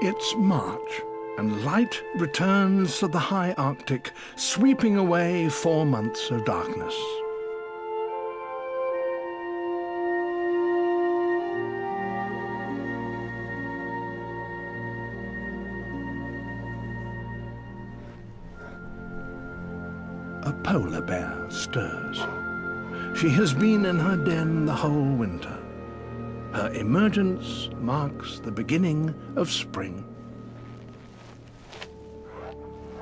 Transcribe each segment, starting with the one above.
It's March, and light returns to the high Arctic, sweeping away 4 months of darkness. A polar bear stirs. She has been in her den the whole winter. Her emergence marks the beginning of spring.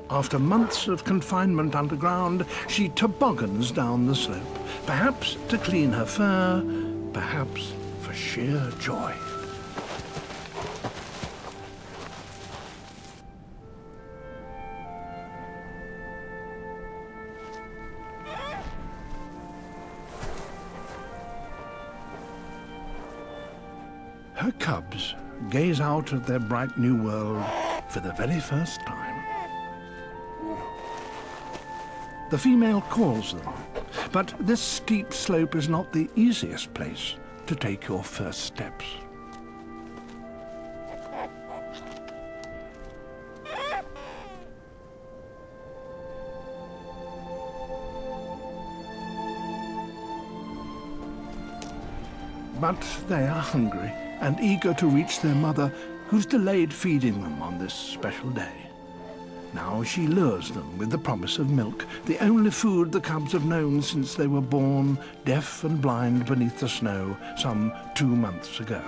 After months of confinement underground, she toboggans down the slope, perhaps to clean her fur, perhaps for sheer joy. Her cubs gaze out at their bright new world for the very first time. The female calls them, but this steep slope is not the easiest place to take your first steps. But they are hungry and eager to reach their mother, who's delayed feeding them on this special day. Now she lures them with the promise of milk, the only food the cubs have known since they were born, deaf and blind beneath the snow, some 2 months ago.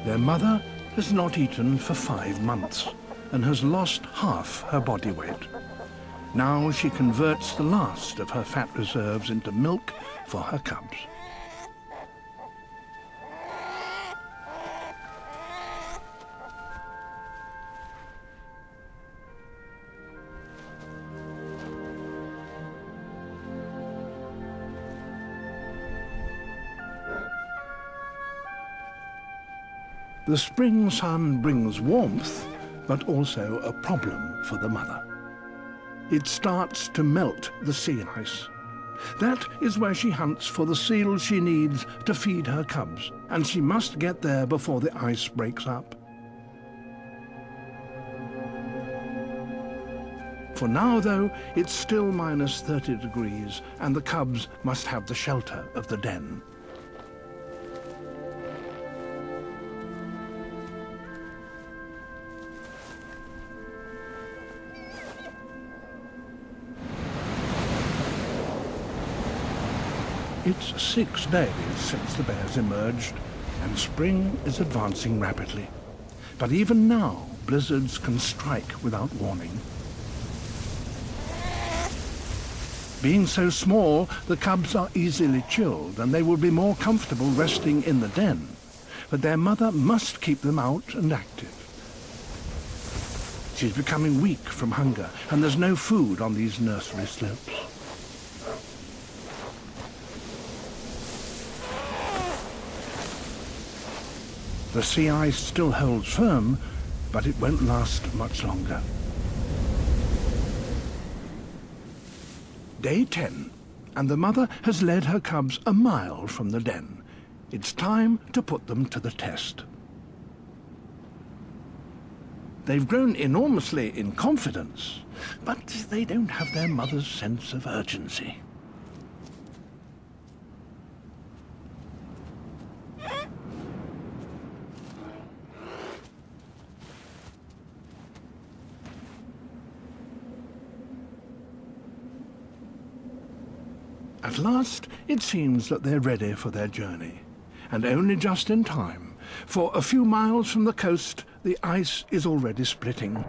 Their mother has not eaten for 5 months and has lost half her body weight. Now she converts the last of her fat reserves into milk for her cubs. The spring sun brings warmth, but also a problem for the mother. It starts to melt the sea ice. That is where she hunts for the seals she needs to feed her cubs, and she must get there before the ice breaks up. For now, though, it's still minus 30 degrees, and the cubs must have the shelter of the den. It's 6 days since the bears emerged, and spring is advancing rapidly. But even now, blizzards can strike without warning. Being so small, the cubs are easily chilled, and they will be more comfortable resting in the den. But their mother must keep them out and active. She's becoming weak from hunger, and there's no food on these nursery slopes. The sea ice still holds firm, but it won't last much longer. Day 10, and the mother has led her cubs a mile from the den. It's time to put them to the test. They've grown enormously in confidence, but they don't have their mother's sense of urgency. At last, it seems that they're ready for their journey, and only just in time, for a few miles from the coast, the ice is already splitting.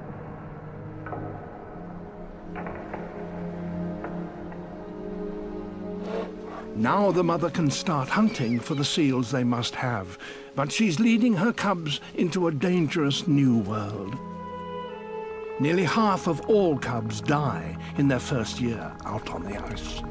Now the mother can start hunting for the seals they must have, but she's leading her cubs into a dangerous new world. Nearly half of all cubs die in their first year out on the ice.